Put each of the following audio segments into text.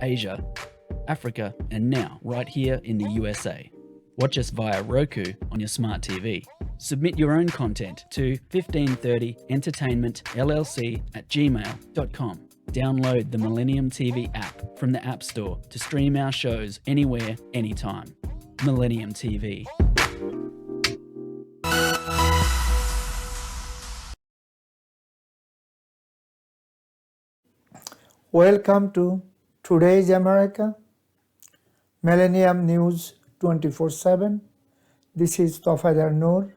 Asia, Africa, and now right here in the USA. Watch us via Roku on your smart TV. Submit your own content to 1530entertainmentllc@gmail.com. Download the Millennium TV app from the App Store to stream our shows anywhere, anytime. Millennium TV. Welcome to Today's America, Millennium News 24/7. This is Tofader Noor,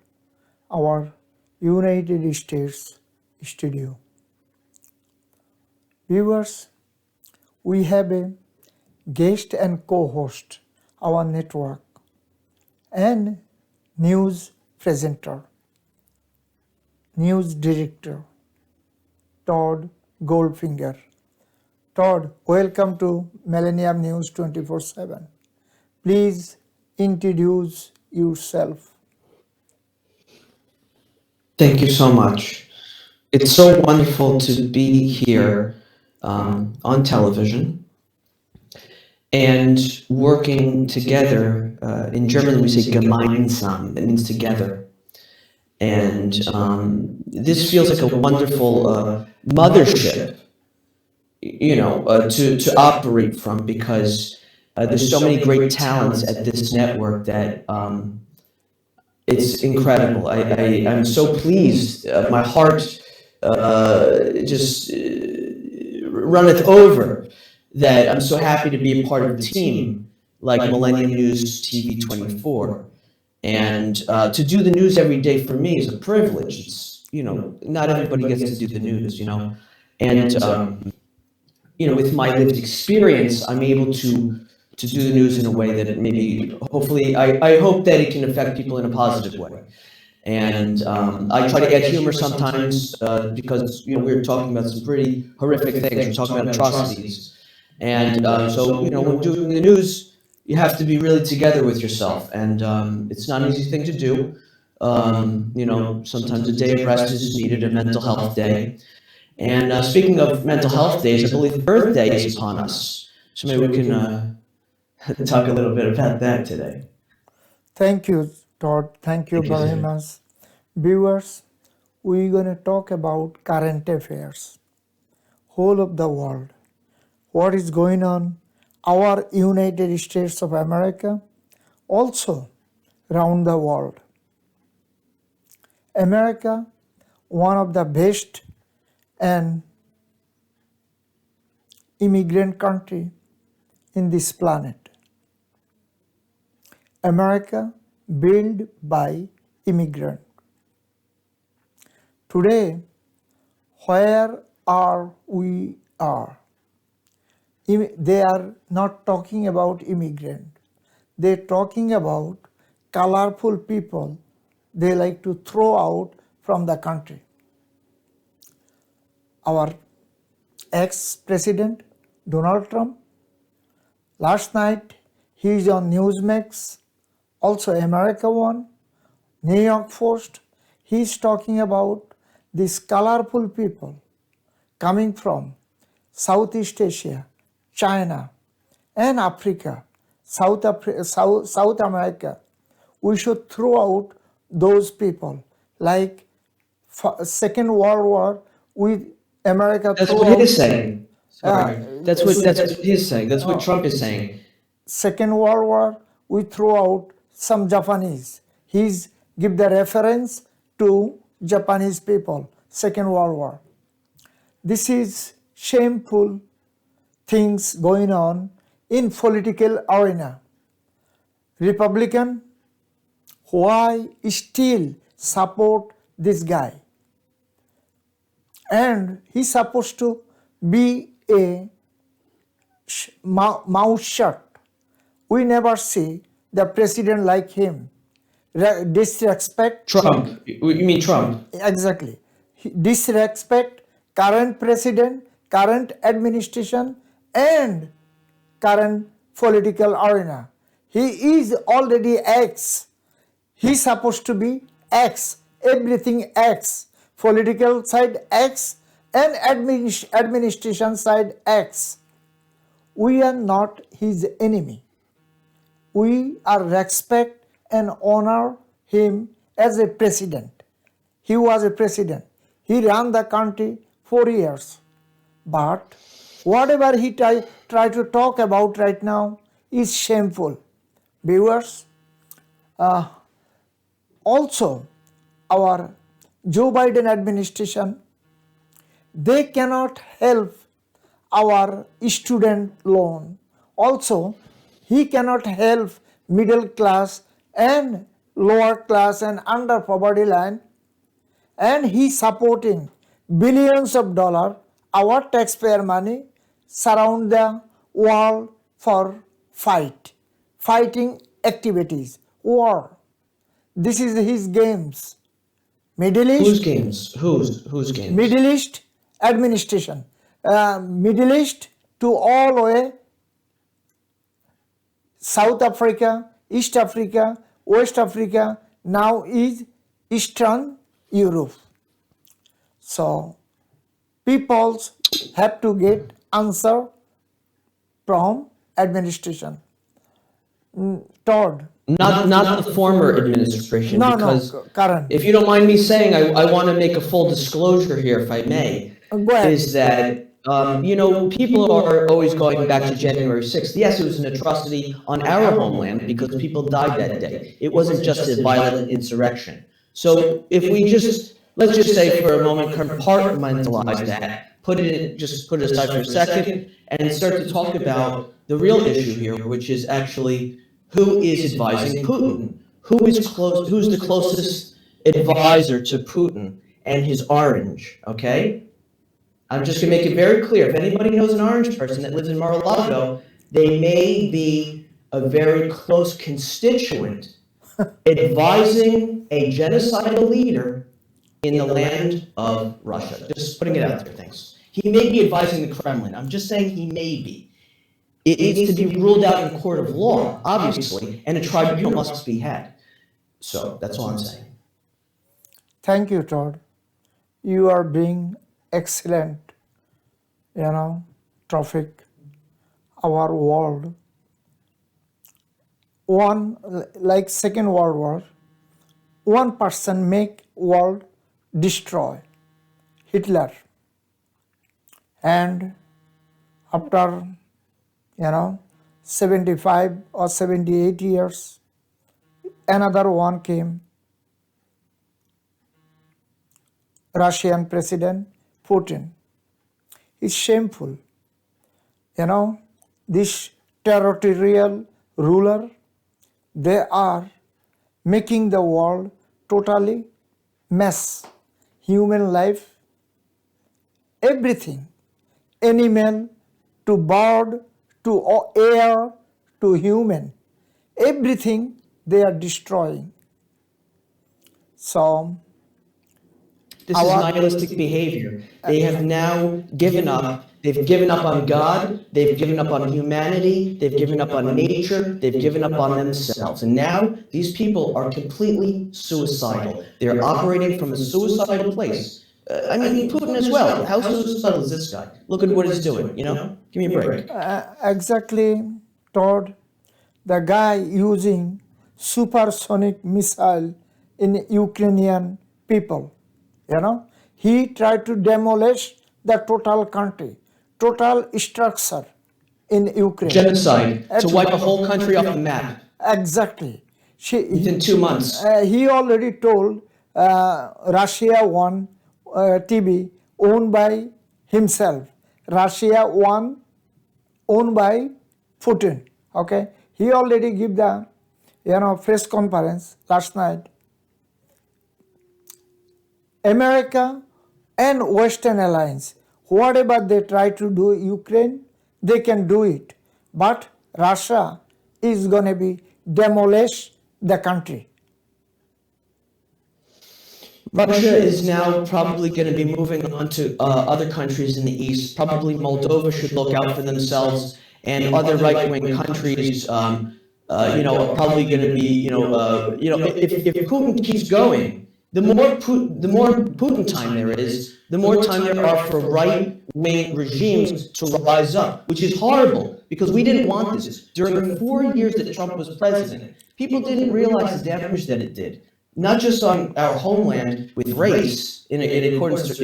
our United States studio. Viewers, we have a guest and co-host, our network, and news presenter, news director, Todd Goldfinger. Todd, welcome to Millennium News 24/7. Please introduce yourself. Thank you so much. It's so wonderful to be here on television and working together. In German, we say gemeinsam, it means together. And this feels like a wonderful mothership, to operate from, because there's so many great talents at this network that it's incredible. I'm so pleased. My heart just runneth over that I'm so happy to be a part of a team like Millennium News TV 24. And to do the news every day for me is a privilege. It's, not everybody gets to do the news, And, with my lived experience, I'm able to do the news in a way that it hopefully, I hope that it can affect people in a positive way. And I try to add humor sometimes because, we're talking about some pretty horrific things. We're talking about atrocities. And so, when doing the news, you have to be really together with yourself. And it's not an easy thing to do. Sometimes a day of rest is needed, a mental health day. And speaking of mental health days, I believe Earth Day is upon us. So maybe we can talk a little bit about that today. Thank you, Todd. Thank you very much. Viewers, we're going to talk about current affairs, whole of the world, what is going on, our United States of America, also around the world. America, one of the best and immigrant country in this planet. America built by immigrant. Today, where are we are? They are not talking about immigrant. They're talking about colorful people they like to throw out from the country. Our ex-president, Donald Trump, last night he is on Newsmax, also America One, New York Post. He is talking about these colorful people coming from Southeast Asia, China, and Africa, South America. We should throw out those people, like Second World War with America. That's what he's saying. That's what he's saying. That's what Trump is saying. Second World War, we throw out some Japanese. He's give the reference to Japanese people, Second World War. This is shameful things going on in political arena. Republican, why still support this guy? And he's supposed to be a mouth shut. We never see the president like him. Disrespect. Trump. You mean Trump? Exactly. Disrespect current president, current administration, and current political arena. He is already X. He's supposed to be X. Everything X. Political side X and administration side X. we are not his enemy. We are respect and honor him as a president. He was a president. He ran the country 4 years. But whatever he try to talk about right now is shameful. Viewers, also our Joe Biden administration, they cannot help our student loan. Also, he cannot help middle class and lower class and under poverty line, and he supporting billions of dollars, our taxpayer money, surround the world for fighting activities, war. This is his games. Middle East. Whose games? Whose games? Middle East administration. Middle East to all the way South Africa, East Africa, West Africa, now is Eastern Europe. So people have to get answer from administration. Todd. Not the former administration, because current. if you don't mind me saying, I want to make a full disclosure here, if I may, Go ahead. is that, people are always going back to January 6th. Yes, it was an atrocity on our homeland because people died that day. It wasn't just a violent insurrection. So if we let's just say for a moment, compartmentalize that, put it aside for a second, and start to talk about the real issue here, which is actually who is advising Putin? Who's the closest advisor to Putin and his orange, okay? I'm just going to make it very clear. If anybody knows an orange person that lives in Mar-a-Lago, they may be a very close constituent advising a genocidal leader in the land of Russia. Just putting it out there, thanks. He may be advising the Kremlin. I'm just saying he may be. It needs to be ruled out in court of law, obviously, and a tribunal must be had. So that's all I'm saying. Thank you, Todd. You are being excellent, traffic our world. One, like Second World War, one person make world destroy, Hitler. And after 75 or 78 years, another one came, Russian President Putin. It's shameful. This territorial ruler, they are making the world totally mess. Human life, everything, animal to bird to air to human, everything they are destroying. So this is nihilistic behavior. They have now given up. They've given up on God. They've given up on humanity. They've given up on nature. They've given up on themselves. And now these people are completely suicidal. They're operating from a suicidal place. Putin as well. How suicidal is this guy? Look at what he's doing, Give me a break. Exactly, Todd. The guy using supersonic missile in Ukrainian people, he tried to demolish the total country, total structure in Ukraine. Genocide, to wipe a whole country off the map. Exactly. Within 2 months. He already told Russia won TV owned by himself. Russia won owned by Putin. Okay. He already give the press conference last night. America and Western alliance, whatever they try to do Ukraine, they can do it. But Russia is going to be demolish the country. Russia is now probably going to be moving on to other countries in the east. Probably Moldova should look out for themselves, and other right-wing countries, are probably going to be, if Putin keeps going, the more Putin time there is, the more time there are for wing regimes to rise up, which is horrible because we didn't want this. During the 4 years that Trump was president, people didn't realize the damage that it did, not just on our homeland with race, in accordance to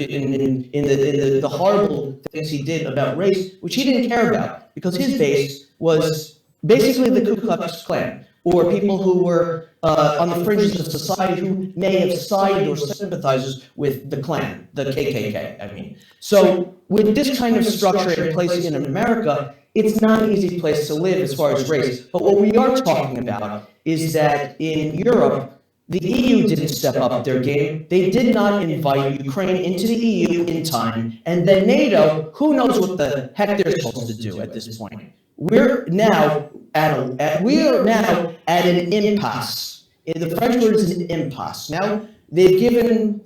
the horrible things he did about race, which he didn't care about because his base was basically the Ku Klux Klan, or people who were on the fringes of society who may have sided or sympathized with the Klan, the KKK, I mean. So with this kind of structure in place in America, it's not an easy place to live as far as race. But what we are talking about is that in Europe, the EU didn't step up their game. They did not invite Ukraine into the EU in time. And then NATO, who knows what the heck they're supposed to do at this point. We're now at an impasse. The French word is an impasse. Now they've given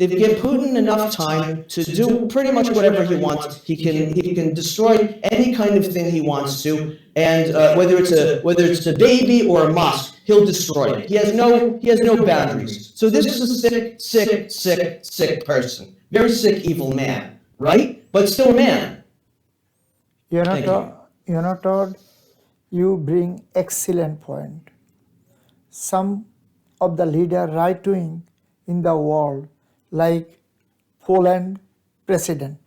Putin enough time to do pretty much whatever he wants. He can destroy any kind of thing he wants to, and whether it's a baby or a mosque, he'll destroy it. He has no boundaries. So this is a sick person, very sick, evil man, right? But still a man. Todd, you bring excellent point. Some of the leader right wing in the world, like Polish president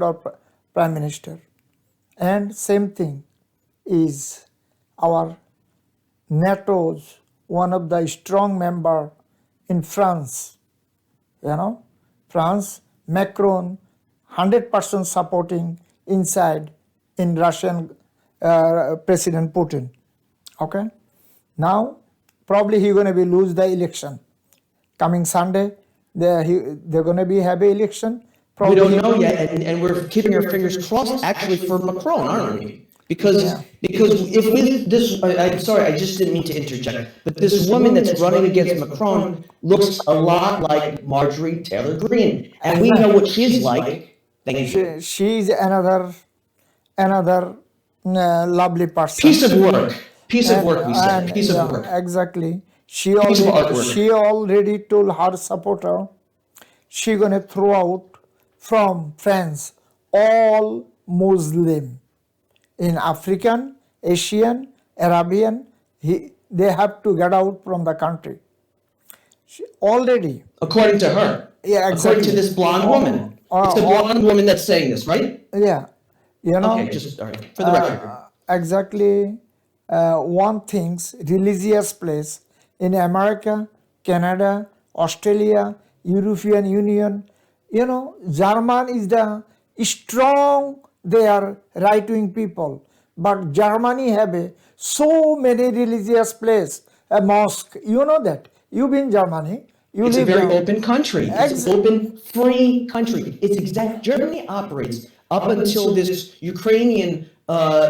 or prime minister, and same thing is our NATO's one of the strong member in France. France, Macron, 100% supporting inside in Russian President Putin. Okay, now probably he's going to lose the election coming Sunday. They're going to have an election. Probably we don't know yet, and we're keeping our fingers crossed actually for Macron, aren't we? Because if with this, I'm sorry, I just didn't mean to interject, but this woman that's running against Macron looks a lot like Marjorie Taylor Greene, and we know what she's like. Thank you. She's another lovely person. Piece of work, we say. Piece of work. Exactly. She already told her supporter she's gonna throw out from France all Muslim. In African, Asian, Arabian, they have to get out from the country. Already. According to her. Yeah, exactly. According to this blonde woman. It's the blonde woman that's saying this, right? Yeah. Okay, just all right. For the record. Exactly. One thing's religious place in America, Canada, Australia, European Union. German is the strong. They are right-wing people, but Germany have so many religious places, a mosque. You know that. You've been in Germany. It's a very open country. It's an open, free country. Germany operates up until this Ukrainian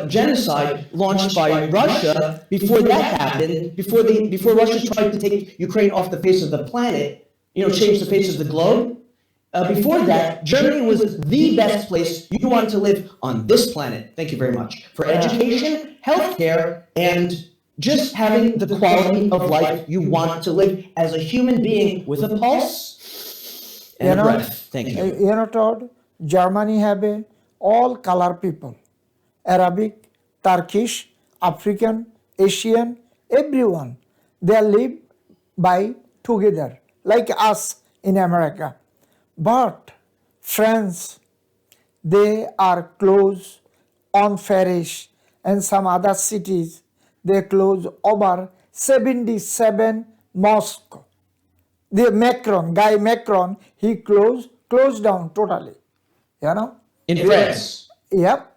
genocide launched by Russia. Before that happened, before Russia tried to take Ukraine off the face of the planet, change the face of the globe. Before that, Germany was the best place you wanted to live on this planet. Thank you very much. For education, healthcare, and just having the quality of life you want to live as a human being with a pulse and a breath. Thank you. Todd, Germany have all color people. Arabic, Turkish, African, Asian, everyone. They live by together, like us in America. But France, they are close on Paris and some other cities. They close over 77 mosques. The Macron, he closed down totally. In France. Yep.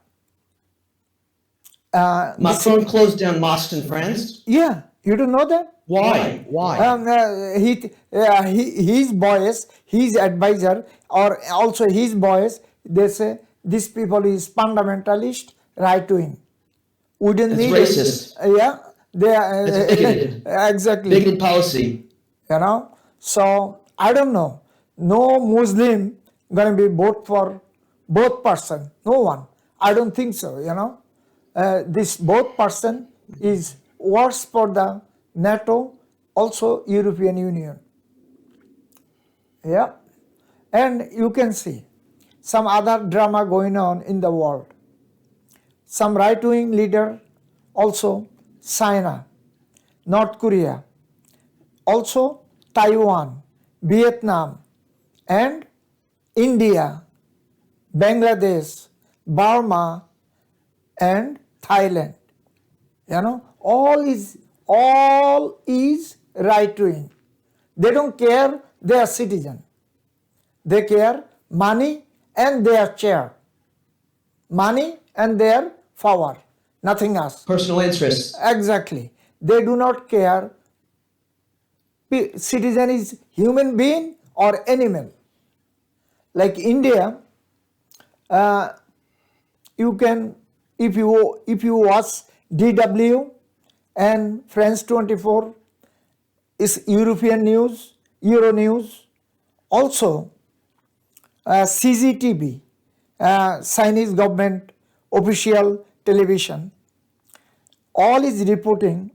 Macron closed down mosques in France? Yeah, you don't know that? Why? His boys, his advisor, or also his boys, they say this people is fundamentalist, right wing. Wouldn't it's need racist. They are it's bigoted. Exactly. Bigoted policy. So I don't know. No Muslim gonna be vote for both person. No one. I don't think so. This both person is worse for the NATO, also European Union. Yeah, and you can see some other drama going on in the world. Some right-wing leader, also China, North Korea, also Taiwan, Vietnam, and India, Bangladesh, Burma, and Thailand. All is right-wing. They don't care their citizen. They care money and their chair, money and their power, nothing else. Personal interests. Exactly. They do not care citizen is human being or animal. Like India, you can, if you watch DW and France 24 is European news, Euro news, also CGTV, Chinese government official television, all is reporting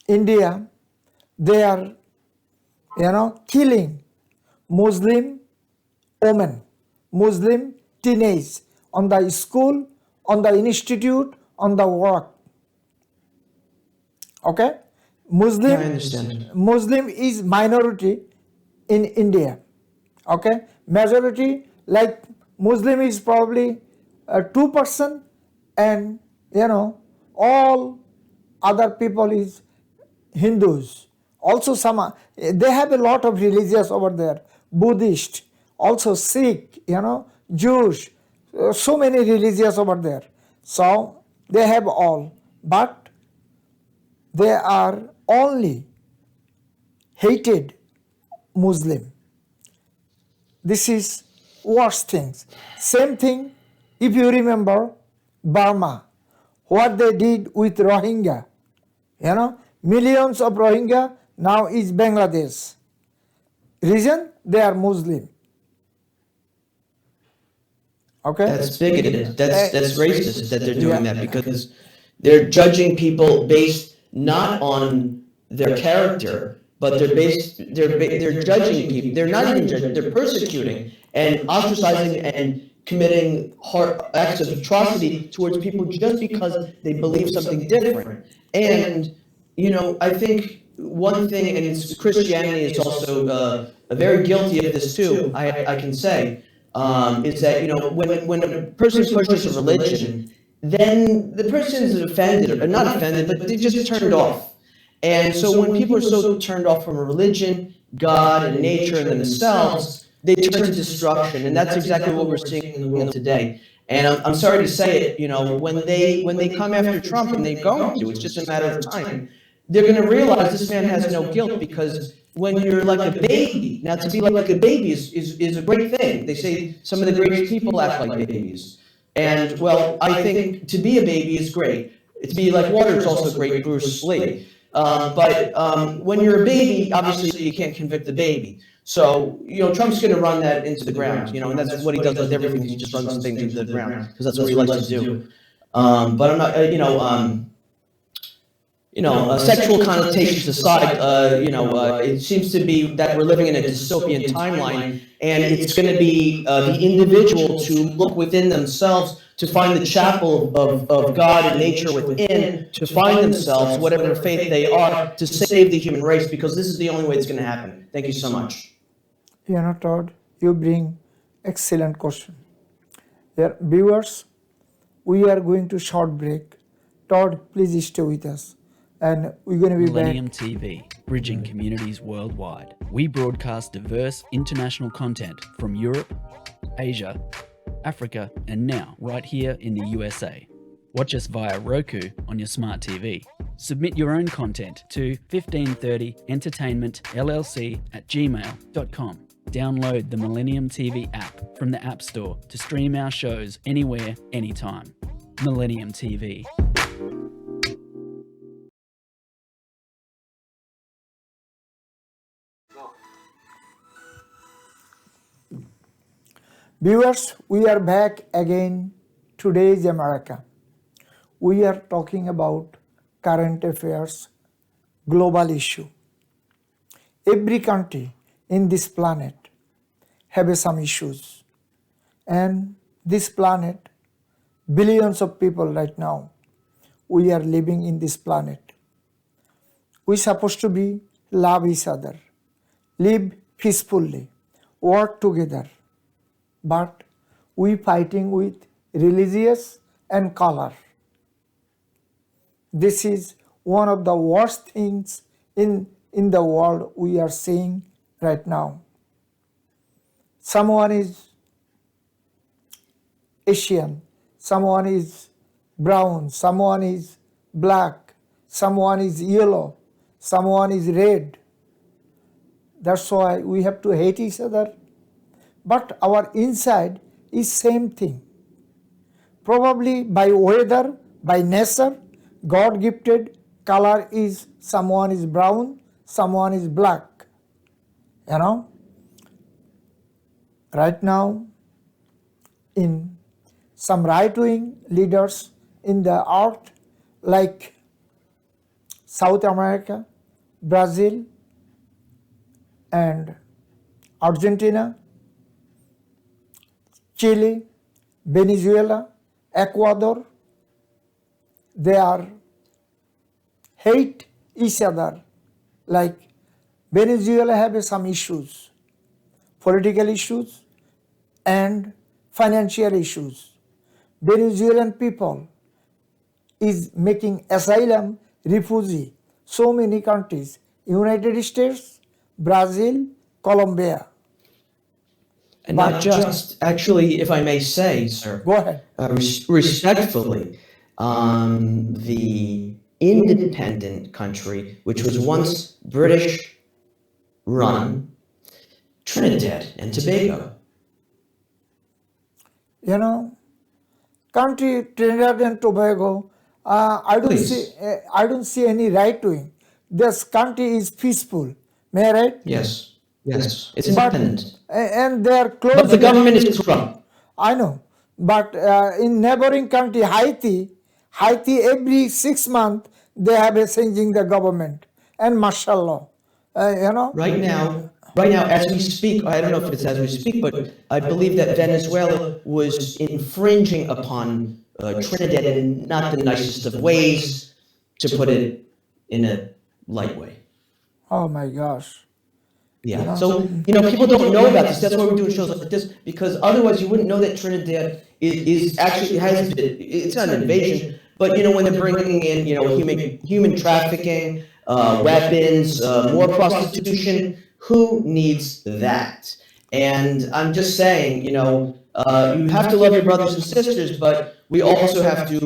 India, they are killing Muslim women, Muslim teenage on the school, on the institute, on the work. Okay? I understand. Muslim is minority in India. Okay? Majority, like Muslim is probably 2%, and all other people is Hindus. Also some, they have a lot of religious over there. Buddhist, also Sikh, Jewish, so many religious over there. So they have all, but they are only hated Muslim. This is worst things. Same thing, if you remember Burma, what they did with Rohingya. Millions of Rohingya now is Bangladesh. Reason? They are Muslim. Okay? That's bigoted. That's racist that they're doing that, because they're judging people based not on their character, but they're judging people. They're not even judging. They're persecuting and ostracizing and committing acts of atrocity towards people just because they believe something different. And I think one thing, and Christianity is also very guilty of this too. I can say is that when a person pushes a religion, then the person is offended, or not offended, but they just turned off. And so when people are so turned off from a religion, God, and nature, and themselves, they turn to destruction, and that's exactly what we're seeing in the world today. And I'm sorry to say it, when they come after Trump, and they're going to, it's just a matter of time, they're going to realize this man has no guilt, because when you're like a baby, now to be like a baby is a great thing. They say some of the greatest people act like babies. And well, I think to be a baby is great. To be like water is also great, Bruce Lee. But when you're a baby, obviously you can't convict the baby. So, Trump's going to run that into the ground, and that's what he does with everything. He just runs things into the ground, because that's what he likes to do. But I'm not, sexual connotations aside, it seems to be that we're living in a dystopian timeline, and it's going to be the individual to look within themselves to find the chapel of God and nature within, to find themselves, whatever faith they are, to save the human race, because this is the only way it's going to happen. Thank you so much. Todd, you bring excellent question. Dear viewers, we are going to short break. Todd, please stay with us. And we're going to be Millennium back. TV, bridging communities worldwide. We broadcast diverse international content from Europe, Asia, Africa, and now right here in the USA. Watch us via Roku on your smart TV. Submit your own content to 1530entertainmentllc@gmail.com. Download the Millennium TV app from the App Store to stream our shows anywhere, anytime. Millennium TV. Viewers, we are back again. Today's America. We are talking about current affairs, global issue. Every country in this planet have some issues. And this planet, billions of people right now, we are living in this planet. We supposed to be love each other, live peacefully, work together. But we fighting with religious and color. This is one of the worst things in the world we are seeing right now. Someone is Asian, someone is brown, someone is black, someone is yellow, someone is red. That's why we have to hate each other. But our inside is same thing. Probably by weather, by nature, God gifted color is someone is brown, someone is black. You know? Right now, in some right-wing leaders in the earth like South America, Brazil, and Argentina, Chile, Venezuela, Ecuador, they are hate each other. Like Venezuela have some issues, political issues and financial issues. Venezuelan people is making asylum refugee so many countries, United States, Brazil, Colombia. And not just, actually, if I may say, sir, Go ahead. Respectfully, the independent country, which was once British run, Trinidad and Tobago. You know, country Trinidad and Tobago, I don't see any right wing. This country is peaceful. May I right? Yes, yes, it's independent. And they are close. But the government is corrupt. I know. But in neighboring country, Haiti every 6 months, they have a changing the government. And mashallah, you know. Right now, as we speak, I don't know if it's as we speak, but I believe that Venezuela was infringing upon Trinidad in not the nicest of ways, to put it in a light way. Oh my gosh. Yeah. So, people don't know about this. That's why we're doing shows like this, because otherwise you wouldn't know that Trinidad is actually has been, it's not an invasion, but when they're bringing in, human trafficking, weapons, more prostitution, who needs that? And I'm just saying, you have to love your brothers and sisters, but we also have to,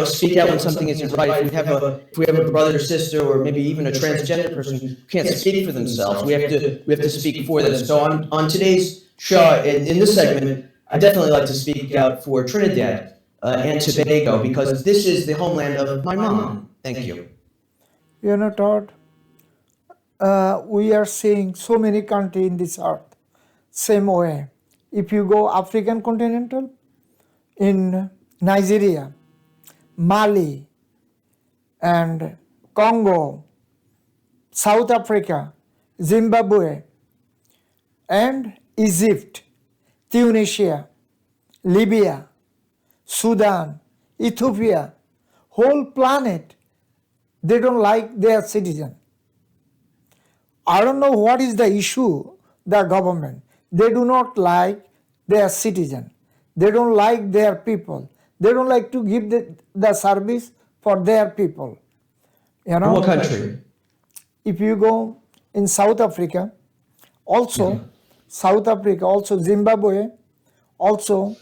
speak out when something isn't right. If we have a brother or sister, or maybe even a transgender person who can't speak for themselves, we have to speak for them. So on today's show, in this segment, I definitely like to speak out for Trinidad and Tobago, because this is the homeland of my mom. Thank you. Todd, we are seeing so many countries in this earth, same way. If you go African continental, in Nigeria, Mali, and Congo, South Africa, Zimbabwe, and Egypt, Tunisia, Libya, Sudan, Ethiopia, whole planet, they don't like their citizen. I don't know what is the issue, the government. They do not like their citizen. They don't like their people. They don't like to give the service for their people. What country? If you go in South Africa, also Zimbabwe, also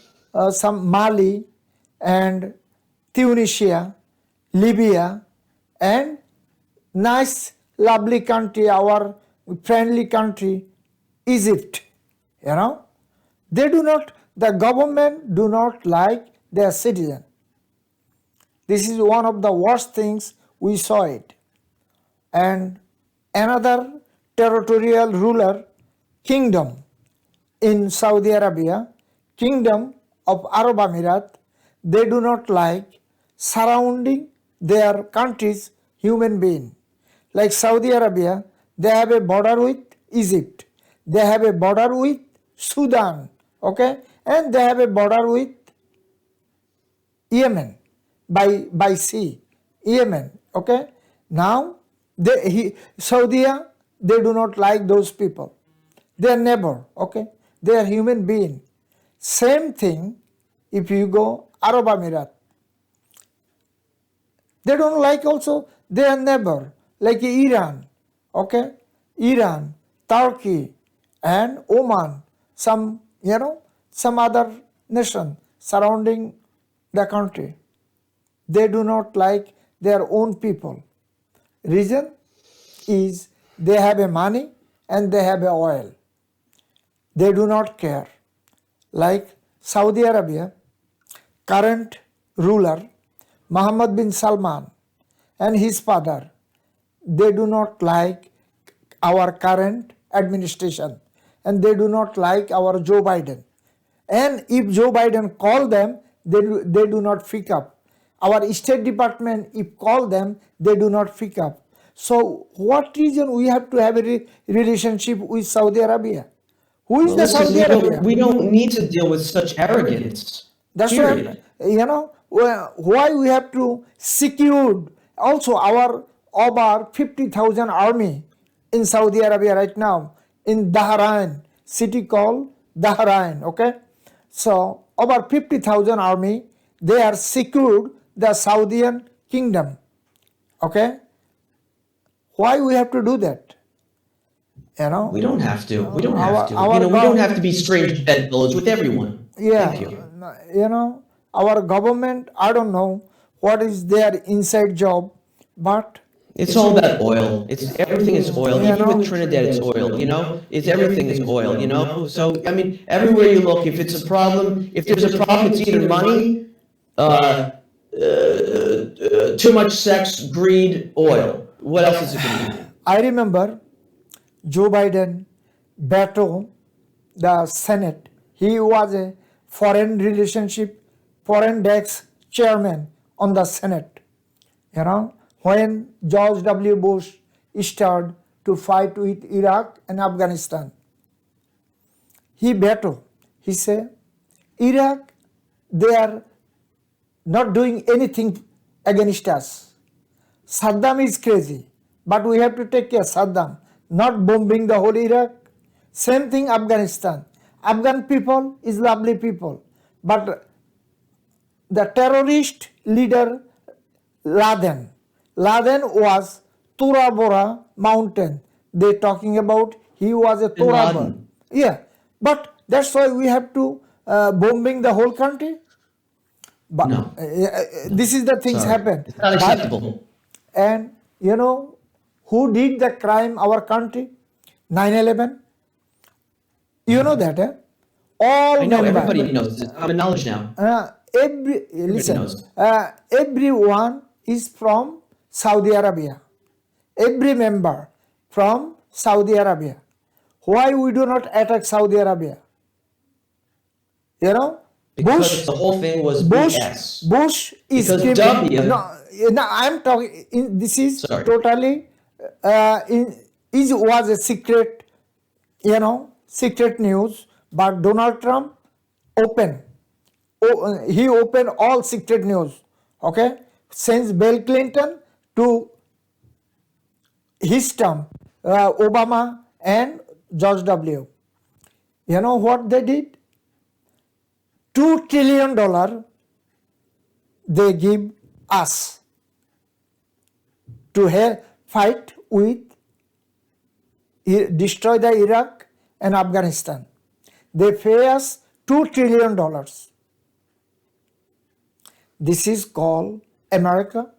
some Mali and Tunisia, Libya, and nice, lovely country, our friendly country, Egypt. The government do not like their citizen. This is one of the worst things we saw it. And another territorial ruler, kingdom in Saudi Arabia, kingdom of Arab Emirat, they do not like surrounding their countries human being. Like Saudi Arabia, they have a border with Egypt. They have a border with Sudan, okay, and they have a border with Yemen by sea, Yemen, okay. Now, Saudi, they do not like those people. They are neighbor, okay. They are human being. Same thing if you go Arab Emirat. They don't like also their neighbor, like Iran, okay? Iran, Turkey, and Oman, some other nation surrounding the country. They do not like their own people. Reason is they have a money and they have a oil. They do not care. Like Saudi Arabia, current ruler Mohammed bin Salman and his father, they do not like our current administration and they do not like our Joe Biden. And if Joe Biden call them, they do not pick up. Our State Department, if call them, they do not pick up. So what reason we have to have a relationship with Saudi Arabia? Who is the Listen, Saudi Arabia? we don't need to deal with such arrogance. That's Period. why we have to secure also our over 50,000 army in Saudi Arabia right now, in Bahrain, city called Bahrain, okay? So over 50,000 army, they are secured the Saudian kingdom, okay? Why we have to do that? We don't have to. We don't Our- have to. our We don't have to be strange bedfellows with everyone. Yeah, Thank you. Our government, I don't know what is their inside job, but It's all about oil. It's everything is oil. Yeah, Even no. with Trinidad, it's oil. It's everything is oil. So I mean, everywhere you look, if it's a problem, if there's a problem, it's either money, too much sex, greed, oil. What else is it going to be? I remember Joe Biden battled the Senate. He was a foreign desk chairman on the Senate. When George W. Bush started to fight with Iraq and Afghanistan, he battled. He said, Iraq, they are not doing anything against us. Saddam is crazy, but we have to take care of Saddam, not bombing the whole Iraq. Same thing Afghanistan. Afghan people is lovely people, but the terrorist leader Laden was Tora Bora mountain. They talking about he was a Bin Tora Bora. Laden. Yeah, but that's why we have to bombing the whole country. But No. this is the things Sorry. happen. It's not But- acceptable. and who did the crime our country? 9/11. You know that, eh? All I know member- everybody knows this. It's common knowledge now. listen, knows. everyone is from Saudi Arabia. Every member from Saudi Arabia. Why we do not attack Saudi Arabia? Because the whole thing was BS. Bush is Because giving. W- No, I'm talking. This is Sorry. totally. It was a secret, secret news. But Donald Trump he opened all secret news. Okay, since Bill Clinton to his term, Obama and George W. You know what they did? $2 trillion they give us to fight with, destroy the Iraq and Afghanistan. They pay us $2 trillion. This is called America.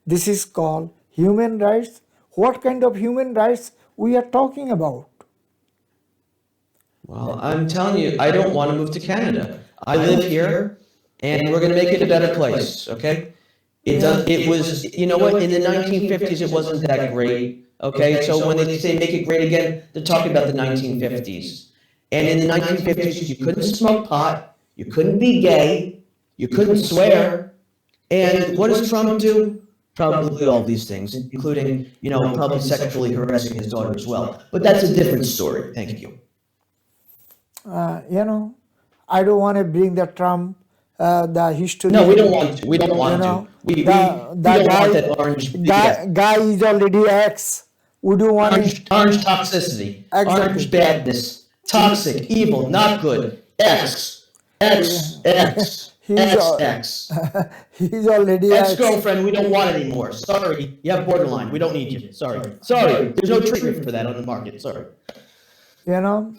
This is called human rights. What kind of human rights we are talking about? Well, I'm telling you, I don't want to move to Canada. I live here, and we're going to make it a better place. Okay? It was. You know what? In the 1950s, it wasn't that great. Okay? So when they say make it great again, they're talking about the 1950s. And in the 1950s, you couldn't smoke pot, you couldn't be gay, you couldn't swear. And what does Trump do? Probably all these things, including, probably sexually harassing his daughter as well. But that's a different story. Thank you. I don't want to bring the Trump, the history. No, we don't want to. We don't want know, to. We the don't want that orange. Yeah. guy is already X. We don't want Orange toxicity, Exactly. orange badness, toxic, evil, not good. X, X, X, He's X, al- X. he's already X. Ex-girlfriend, we don't want anymore. Sorry, you have borderline. We don't need you. Sorry. There's no treatment for that on the market. Sorry. You know,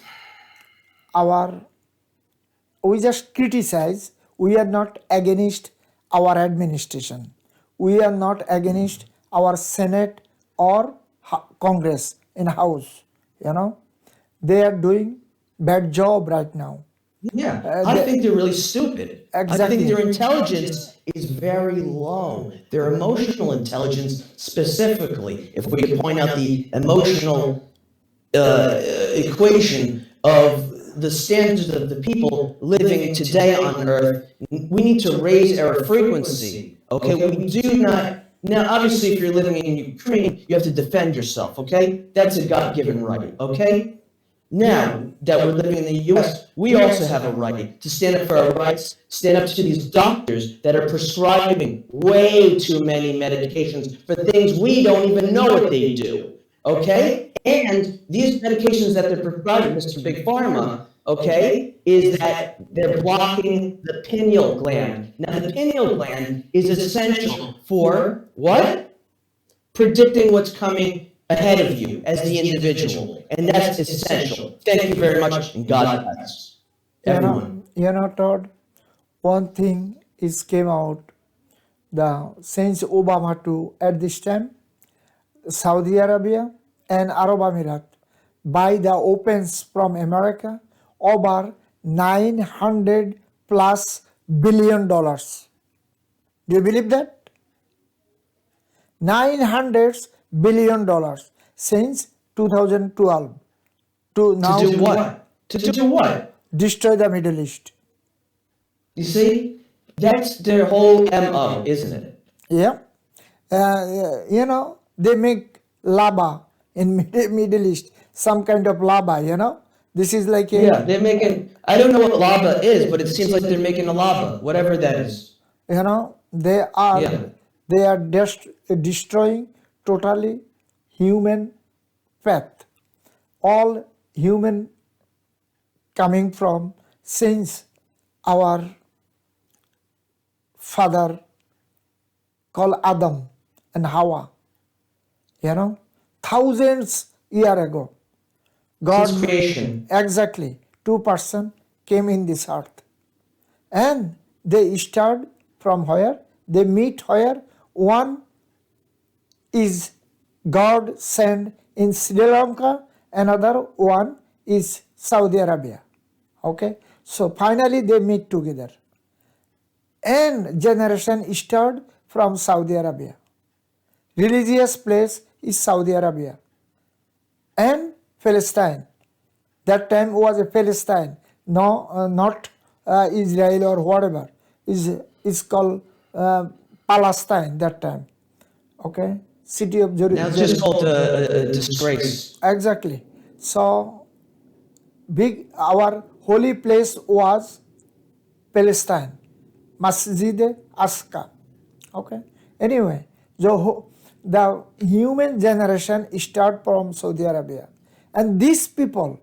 we just criticize. We are not against our administration. We are not against our Senate or Congress in House. They are doing bad job right now. Yeah, I think they're really stupid. I Exactly. think their intelligence is very low. Their emotional intelligence, specifically, if we could point out the emotional equation of the standards of the people living today on Earth, we need to raise our frequency. Okay, we do not. Now, obviously, if you're living in Ukraine, you have to defend yourself. Okay, that's a God-given right. Okay. Now that we're living in the U.S., we also have a right to stand up for our rights, stand up to these doctors that are prescribing way too many medications for things we don't even know what they do, okay? And these medications that they're prescribing, Mr. Big Pharma, okay, is that they're blocking the pineal gland. Now, the pineal gland is essential for what? Predicting what's coming ahead of you as the individual, and that's essential. Thank you very much, and God bless everyone. Todd, one thing is came out since Obama too at this time, Saudi Arabia and Arab Emirates buy the opens from America over $900 plus billion. Do you believe that? $900 billion since 2012 to now. To do what? To do what? Destroy the Middle East. You see, that's their whole MO, isn't it? Yeah. They make lava in Middle East, some kind of lava, This is like Yeah, they're making, I don't know what lava is, but it seems like they're making a lava, whatever that is. They are destroying totally human faith. All human coming from since our father called Adam and Hawa, thousands year ago. God, Since creation. Exactly, 2% came in this earth. And they start from where? They meet where? One is God sent in Sri Lanka, another one is Saudi Arabia. Okay, so finally they meet together. And generation start from Saudi Arabia. Religious place is Saudi Arabia. And Palestine. That time was a Palestine, no, not Israel or whatever. Is called Palestine that time. Okay, city of Jerusalem. Now it's just called a disgrace. Exactly. So our holy place was Palestine, Masjid Aqsa. Okay. Anyway, the human generation start from Saudi Arabia, and these people,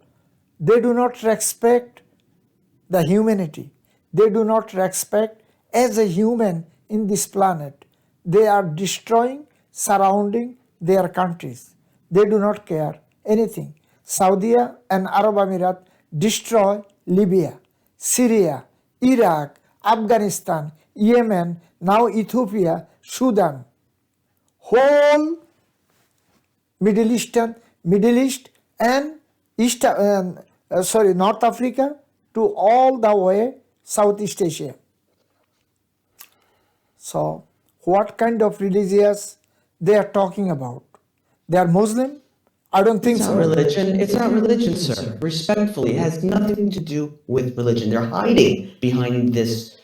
they do not respect the humanity. They do not respect as a human in this planet. They are destroying, surrounding their countries. They do not care anything. Saudi and Arab Emirates destroy Libya, Syria, Iraq, Afghanistan, Yemen, now Ethiopia, Sudan. Whole Middle East and North Africa to all the way Southeast Asia. So, what kind of religious they are talking about? They are Muslim? I don't think It's so. not religion. It's not religion, sir. Respectfully, it has nothing to do with religion. They're hiding behind this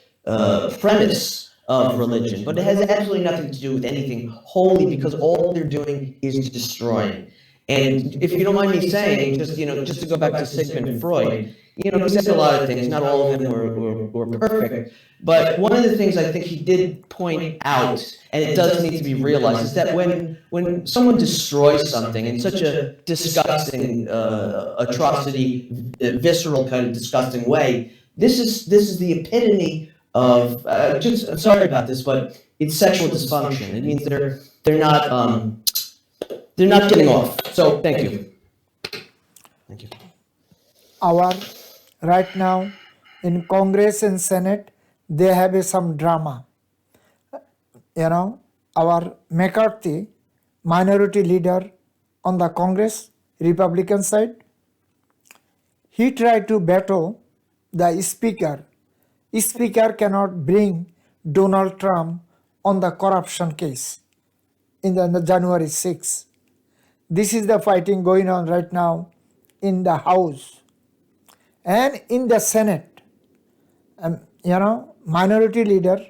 premise of religion, but it has absolutely nothing to do with anything holy, because all they're doing is destroying. And if you don't mind me saying, just to go back to Sigmund Freud, he said a lot of things. Not all of them were perfect. But one of the things I think he did point out, and it does need to be realized, is that when someone destroys something in such a disgusting atrocity, visceral kind of disgusting way, this is the epitome of I'm sorry about this, but it's sexual dysfunction. It means they're not getting off. So thank you. Thank you. Our right now in Congress and Senate, they have some drama. Our McCarthy, minority leader on the Congress, Republican side, he tried to veto the speaker. Speaker cannot bring Donald Trump on the corruption case in the January 6th. This is the fighting going on right now in the House. And in the Senate, minority leader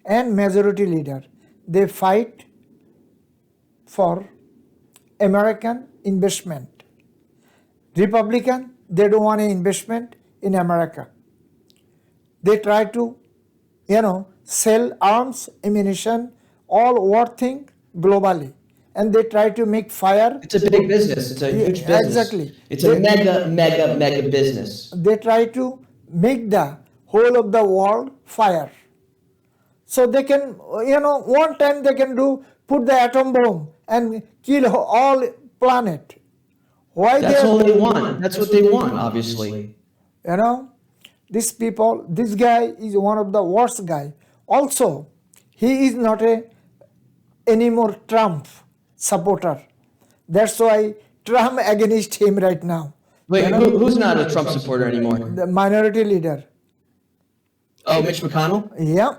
and majority leader, they fight for American investment. Republican, they don't want an investment in America. They try to, sell arms, ammunition, all war thing globally. And they try to make fire. It's a big business. It's a huge business. Exactly. It's a mega business. They try to make the whole of the world fire. So they can, one time they can put the atom bomb and kill all planet. Why? That's all they want. That's what they want, obviously. These people, this guy is one of the worst guy. Also, he is not anymore Trump supporter. That's why Trump against him right now. Wait, who's not a Trump supporter anymore? The minority leader. Oh, Mitch McConnell? Yeah.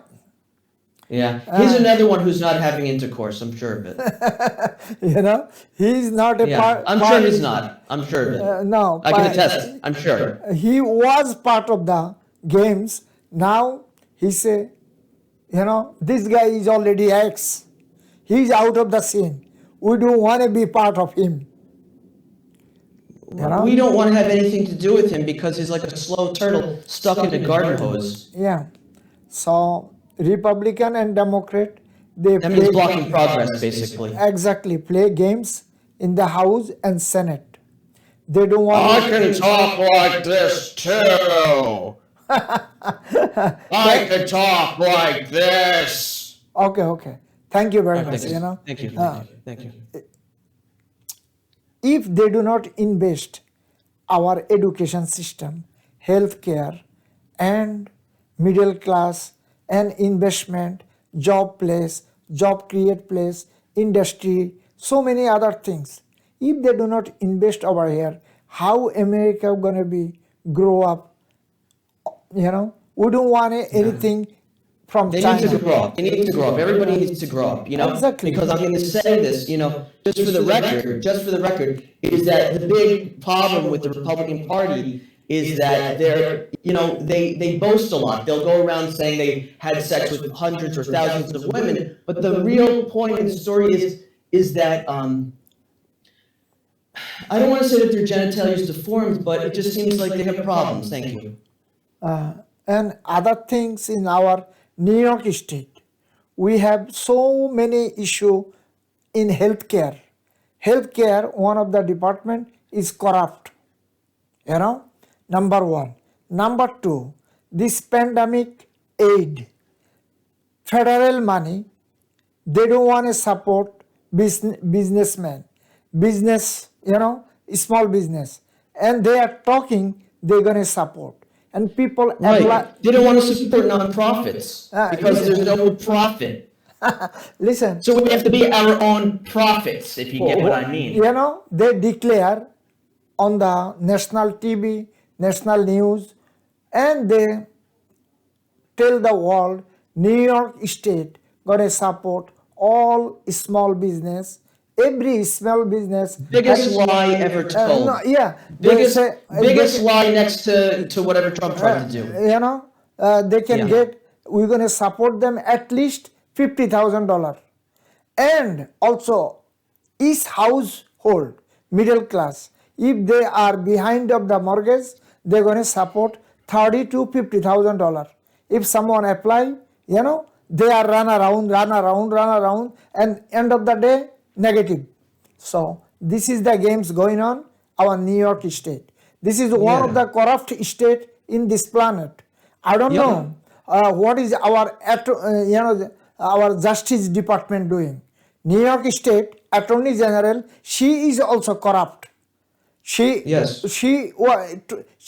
Yeah. He's another one who's not having intercourse, I'm sure of it. He's not a part. I'm sure he's not. I'm sure of it. No. I can attest. I'm sure. He was part of the games. Now he say, this guy is already ex. He's out of the scene. We don't want to be part of him. We don't want to have anything to do with him because he's like a slow turtle stuck in a garden hose. Yeah. So Republican and Democrat, they that means blocking progress, basically. Exactly. Play games in the House and Senate. They don't want. I can talk like this too. I can talk like this. Okay. Thank you very much. Thank you. Thank you. If they do not invest our education system, healthcare, and middle class, and investment, job place, job create place, industry, so many other things. If they do not invest over here, how America gonna be grow up? We don't want anything from They China. need to grow up. They need to grow up. Everybody needs to grow up, Exactly. Because I'm going to say this, just for the record, is that the big problem with the Republican Party is that they boast a lot. They'll go around saying they had sex with hundreds or thousands of women, but the real point of the story is that I don't want to say that their genitalia is deformed, but it just seems like they have problems. Thank you. And other things in our New York State, we have so many issues in healthcare. Healthcare, one of the department is corrupt. Number one. Number two, this pandemic aid, federal money, they don't want to support businessmen, small business. And they are talking, they're going to support. And people Right. They don't want to support nonprofits because there's no profit. Listen. So we have to be our own prophets, if you get what I mean. They declare on the national TV, national news, and they tell the world, New York State gonna support all small business, every small business. Biggest lie ever told. Biggest lie next to whatever Trump tried to do. They can get, we're gonna support them at least $50,000. And also, each household, middle class, if they are behind of the mortgage, they're going to support $30,000 to $50,000. If someone apply, they are run around, and end of the day, negative. So this is the games going on our New York state. This is one of the corrupt state in this planet. I don't know what is our justice department doing. New York State Attorney General, she is also corrupt. She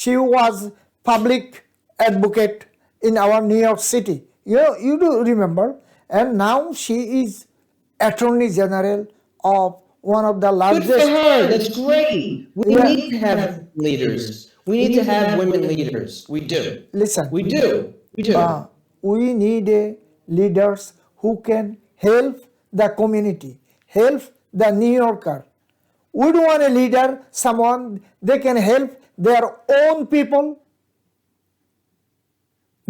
was public advocate in our New York City. You do remember, and now she is Attorney General of one of the largest. Good for her. That's great. We need to have leaders. We need to have women leaders. We do. Listen. We do. We need leaders who can help the community, help the New Yorker. We don't want a leader, someone they can help their own people.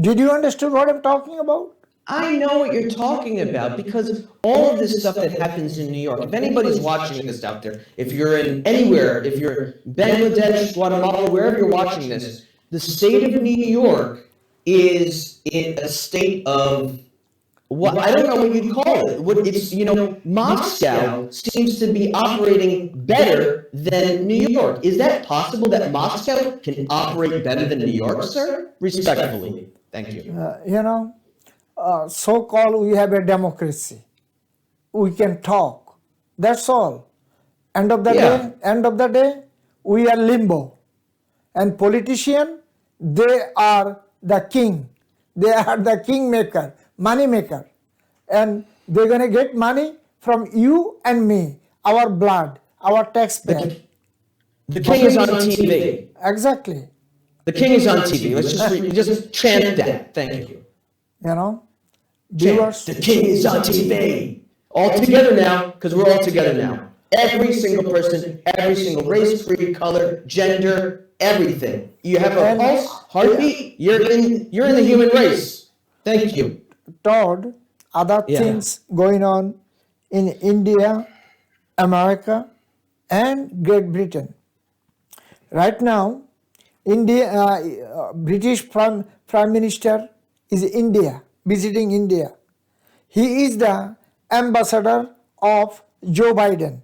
Did you understand what I'm talking about? I know what you're talking about because all of this stuff that happens in New York, if anybody's watching this out there, if you're in anywhere, if you're Bangladesh, Guatemala, wherever you're watching this, the state of New York is in a state of what I don't know what you'd call it. It's Moscow seems to be operating better than New York. Is that possible that Moscow can operate better than New York, sir? Respectfully, thank you. So-called we have a democracy. We can talk. That's all. End of the day, we are limbo. And politicians, they are the king. They are the kingmaker, money maker. And they're going to get money from you and me, our blood, our taxpayer. The king is on TV. Exactly. The king is on TV. Let's just chant that. Thank you. Viewers. The king is on TV. All together now, because we're all together now. Every single person, every single race, creed, color, gender, everything. You have a pulse, heartbeat. You're in the human race. Thank you, Todd. Other things going on in India, America, and Great Britain. Right now, British Prime Minister is visiting India. He is the ambassador of Joe Biden.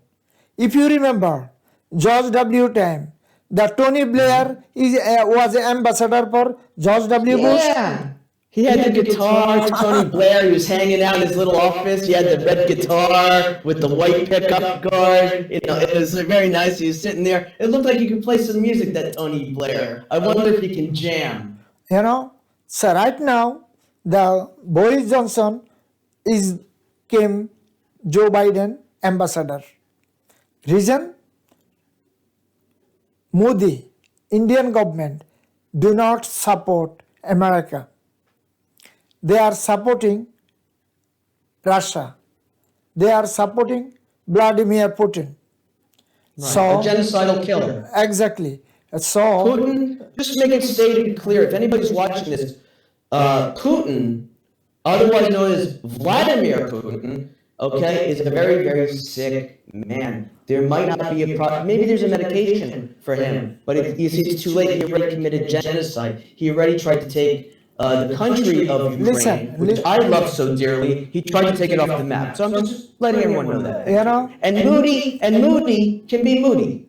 If you remember, George W. time, the Tony Blair was an ambassador for George W. Bush. Yeah. He had the guitar, Tony Blair, he was hanging out in his little office, he had the red guitar with the white pickup guard, it was very nice, he was sitting there, it looked like he could play some music, that Tony Blair. I wonder if he can jam. So right now, the Boris Johnson came Joe Biden ambassador. Reason? Modi, Indian government, do not support America. They are supporting Russia. They are supporting Vladimir Putin. Right. So a genocidal killer. Exactly. So Putin, just make it stated clear, if anybody's watching this, Putin, otherwise known as Vladimir Putin, is a very, very sick man. There might not be a problem. Maybe there's a medication for him, but it's too late. He already committed genocide. He already tried to take the country of Ukraine, which I love so dearly. He tried to take it off the map. So I'm just letting everyone know that. And Moody can be Moody.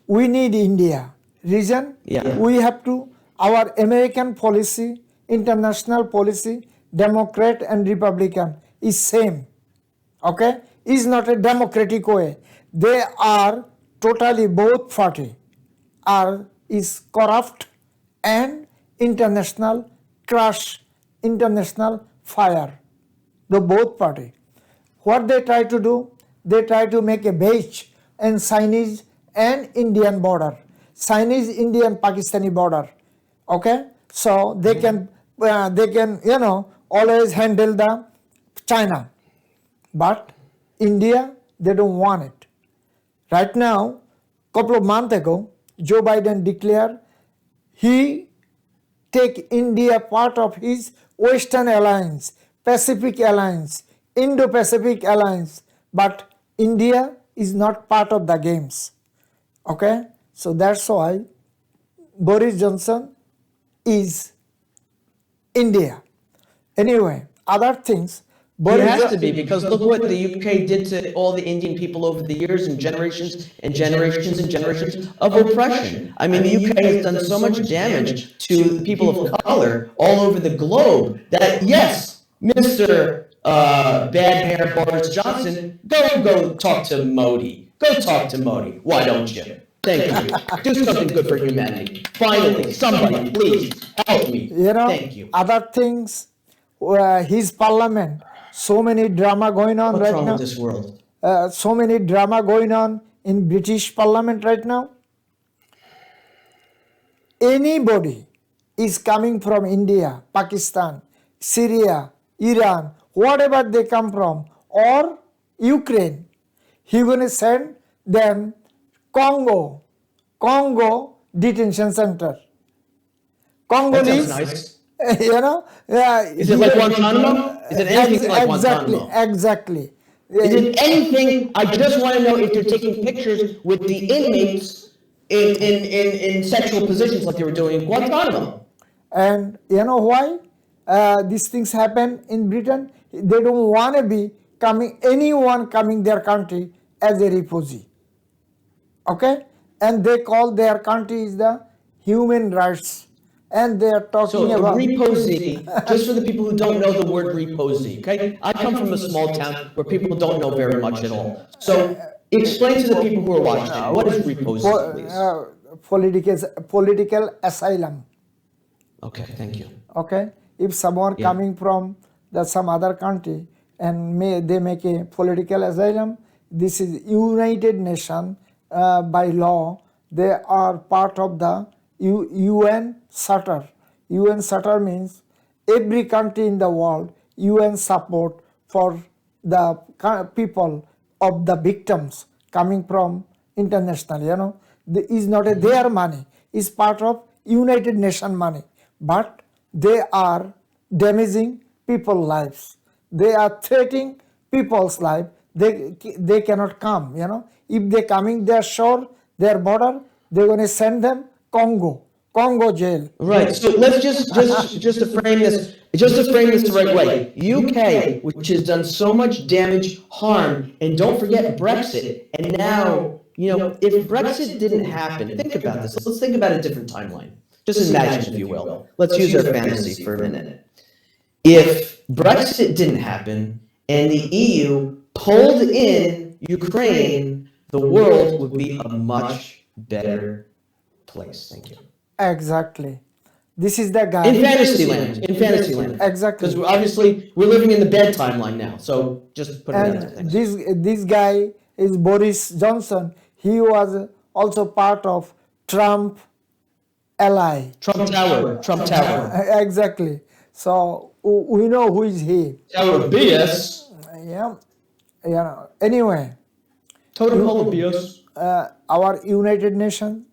We need India. Reason? We have to, our American policy, international policy, Democrat and Republican is same. Is not a democratic way. They are totally, both party is corrupt and international crush, international fire. The both party. What they try to do? They try to make a base in Chinese and Indian border, Chinese, Indian, Pakistani border. So they can always handle the China, but India, they don't want it. Right now, couple of months ago, Joe Biden declared he take India part of his Western Alliance, Pacific Alliance, Indo-Pacific Alliance, but India is not part of the games. So that's why Boris Johnson is India. Anyway, other things. He Boris has Jo- to be, because look what the UK did to all the Indian people over the years, and generations and generations and generations of oppression. I mean, the UK has done so much damage to people of color all over the globe that, yes, Mr. Bad Hair Boris Johnson, go talk to Modi. Go talk to Modi. Why don't you? Thank you. Do something good for humanity. Finally, somebody, please help me. Thank you. Other things, his parliament, so many drama going on What's right wrong now. with this world? So many drama going on in British parliament right now. Anybody is coming from India, Pakistan, Syria, Iran, whatever they come from, or Ukraine, he gonna send them Congo detention center. That sounds Congolese, nice. Is it like Guantanamo? Is it anything like Guantanamo? Exactly. Is it anything? I just want to know if they're taking pictures with the inmates in sexual positions like they were doing in Guantanamo. And you know why these things happen in Britain? They don't want to be anyone coming their country as a refugee. Okay? And they call their country is the human rights. And they are talking So about reposee, just for the people who don't know the word reposee, okay? I come from a small town where people don't know very much at all. So explain to the people who are watching, what is reposee, please? Political asylum. Okay, thank you. Okay, if someone coming from some other country and they make a political asylum, this is United Nations by law. They are part of the UN Charter. UN Charter means every country in the world UN support for the people of the victims coming from international. Is not their money. Is part of United Nations money. But they are damaging people's lives. They are threatening people's life. They cannot come. If they coming their shore, their border, they're going to send them Congo jail. Right. So let's just to frame this, the right way. UK, which has done so much damage, harm, and don't forget Brexit. And now, if Brexit didn't happen, think about this. Let's think about a different timeline. Just imagine, if you will. Let's use our fantasy for a minute. If Brexit didn't happen and the EU pulled in Ukraine, the world would be a much better place. Thank you. Exactly. This is the guy. In fantasy land. Exactly. Because obviously we're living in the bad timeline now. So just put it out there. And this guy is Boris Johnson. He was also part of Trump ally. Trump Tower. Exactly. So we know who is he. Tower of BS. Yeah. Anyway, Totem pole of BS. our United Nations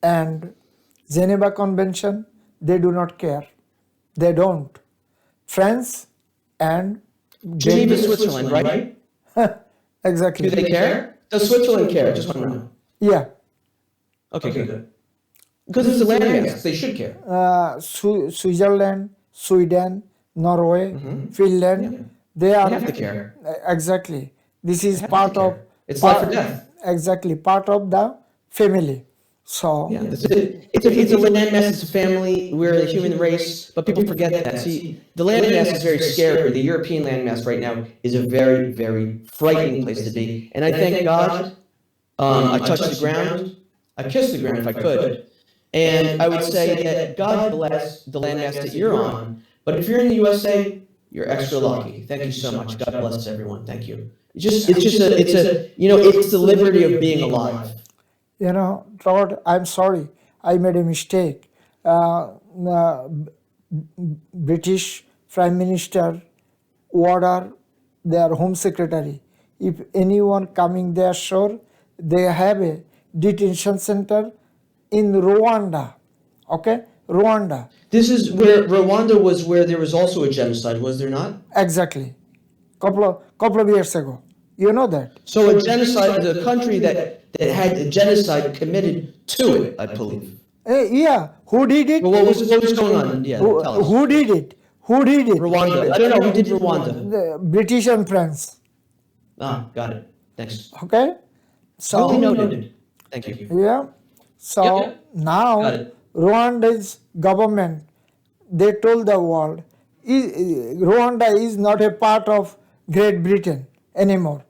and Geneva Convention, they do not care. They don't. France and Geneva, Switzerland, right? Exactly. Do they care? Does Switzerland care? Just want to know. Yeah. Okay, good. Because it's a landmass. They should care. Switzerland, Sweden, Norway, Finland, they are. They have to care. Exactly. This is part of. It's life or death. Exactly. Part of the family. So. Yeah, that's it. It's a landmass. It's a family. We're a human race, but people forget that. See, the landmass is very scary. The European landmass right now is a very, very frightening place to be. And I thank God. I touched the ground. I kissed the ground if I could. And I would say that God bless the landmass that you're on. But if you're in the USA, you're extra lucky. Thank you so much. God bless everyone. Thank you. It's the liberty of being alive. Todd, I'm sorry. I made a mistake. British Prime Minister order their Home Secretary. If anyone coming their shore, they have a detention center in Rwanda. Okay? Rwanda. This is where Rwanda was, where there was also a genocide, was there not? Exactly. Couple of years ago. You know that. So a genocide, the country that had a genocide committed to it, I believe. Yeah, who did it? Well, what was going on? Yeah, tell us. Who did it? Who did it? Rwanda. I don't know. Who did Rwanda? The British and France. Ah, got it. Thanks. Okay, so Duly noted. Thank you. yeah, so Got now it. Rwanda's government, they told the world, Rwanda is not a part of Great Britain anymore.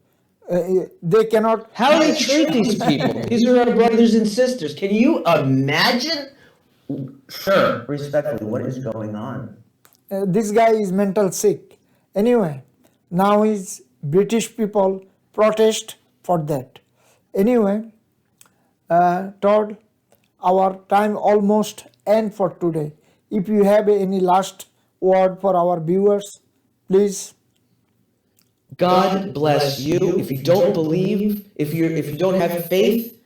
They cannot. How they treat these people. These are our brothers and sisters. Can you imagine? Sir, respectfully, what is going on? This guy is mental sick. Anyway, now is British people protest for that. Anyway, Todd, our time almost end for today. If you have any last word for our viewers, please. God bless you. If you don't believe, if you don't have faith,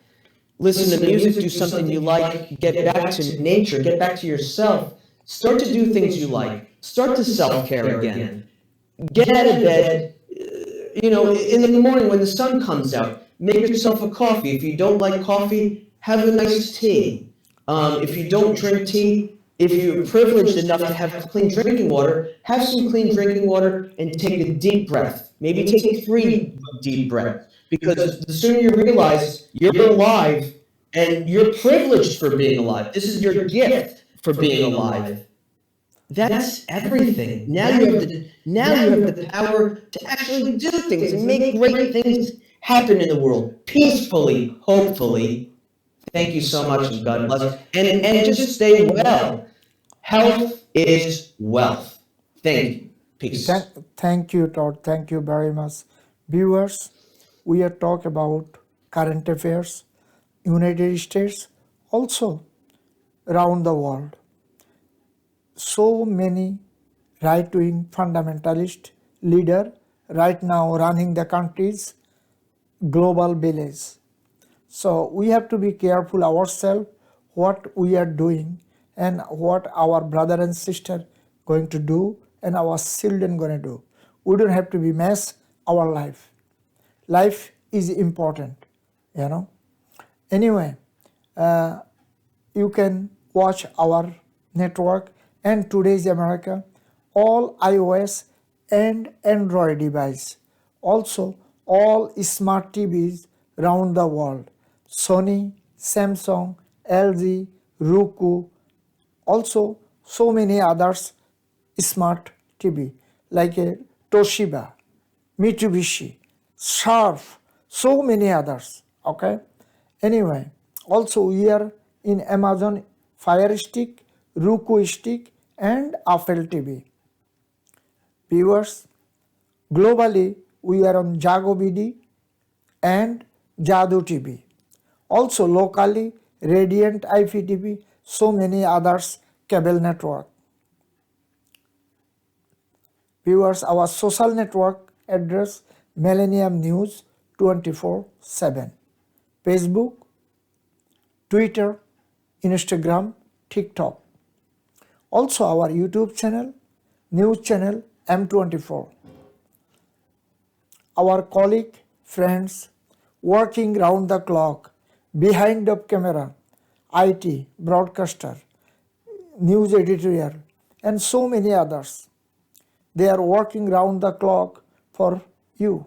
listen to music, do something you like, get back to nature, get back to yourself. Start to do things you like. Start to self-care again. Get out of bed, in the morning when the sun comes out, make yourself a coffee. If you don't like coffee, have a nice tea. If you don't drink tea, if you're privileged enough to have clean drinking water, have some clean drinking water and take a deep breath. Maybe take 3 deep breaths. Because the sooner you realize you're alive and you're privileged for being alive, this is your gift for being alive. That's everything. Now you have the power to actually do things and make great things happen in the world peacefully, hopefully. Thank you so much, and God bless. And just stay well. Health is wealth. Thank you. Peace. Thank you, Todd. Thank you very much. Viewers, we are talking about current affairs, United States, also around the world. So many right-wing fundamentalist leader right now running the country's global village. So we have to be careful ourselves what we are doing and what our brother and sister going to do and our children going to do. We don't have to be mess our life. Life is important, Anyway, you can watch our network and Today's America, all iOS and Android device. Also, all smart TVs around the world. Sony, Samsung, LG, Roku, also so many others smart TV like a Toshiba, Mitsubishi, Sharp, so many others, okay? Anyway, also we are in Amazon Fire Stick, Roku Stick and Apple TV. Viewers, globally we are on Jago BD and Jadu TV. Also locally Radiant IPTV, so many others cable network. Viewers, our social network address Millennium News 24/7. Facebook, Twitter, Instagram, TikTok. Also our YouTube channel, news channel M24. Our colleague, friends, working round the clock, behind the camera, IT, broadcaster, news editorial, and so many others. They are working round the clock for you.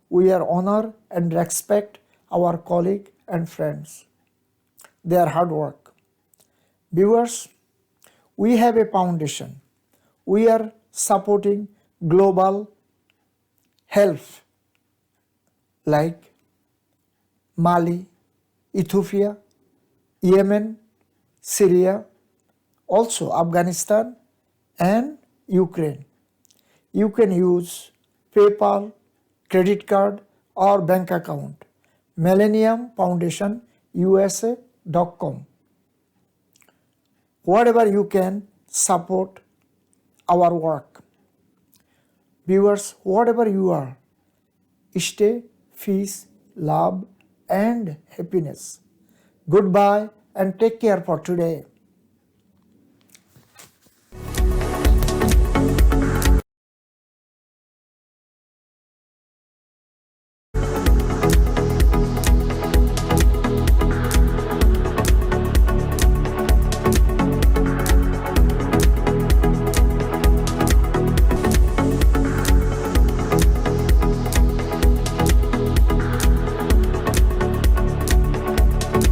We are honor and respect our colleague and friends. Their hard work. Viewers, we have a foundation. We are supporting global health like Mali, Ethiopia, Yemen, Syria, also Afghanistan and Ukraine. You can use PayPal, credit card or bank account. Millennium Foundation USA.com. Whatever you can support our work. Viewers, whatever you are, stay, peace, love and happiness. Goodbye and take care for today.